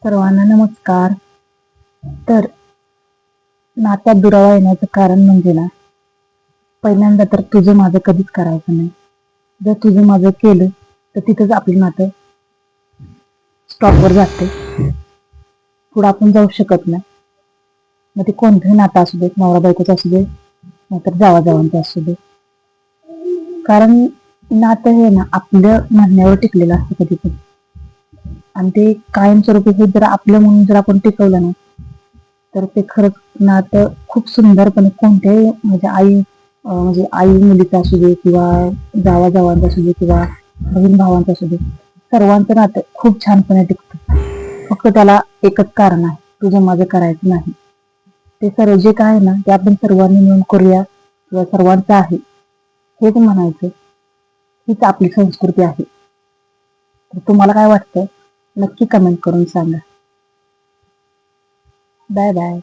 सर्वांना नमस्कार. तर नात्यात दुरावा येण्याचं कारण म्हणजे ना, पहिल्यांदा तर तुझं माझं कधीच करायचं नाही. जर तुझं माझं केलं तर तिथंच आपलं नातं स्टॉपवर जाते. पुढे आपण जाऊ शकत नाही. मग ते कोणतंही नातं असू दे, नवरा बायकोचं असू दे, नाहीतर जावा जावांचं असू दे. कारण नातं हे ना आपल्या म्हणण्यावर टिकलेलं असतं कधी पण. आणि ते कायमस्वरूपी हे जर आपलं म्हणून जर आपण टिकवलं ना, तर ते खरंच नातं खूप सुंदरपणे कोणत्याही म्हणजे आई मुलीचं असू दे किंवा जावा जावांचं असू दे किंवा बहीण भावांचं असू दे, सर्वांचं नातं खूप छानपणे टिकतं. फक्त त्याला एकच कारण आहे, तुझं माझं करायचं नाही. ते सर्व जे काय आहे ना, ते आपण सर्वांनी मिळून करूया किंवा सर्वांचं आहे हेच म्हणायचं. हीच आपली संस्कृती आहे. तर तुम्हाला काय वाटतं नक्की कमेंट करून सांगा. Bye bye.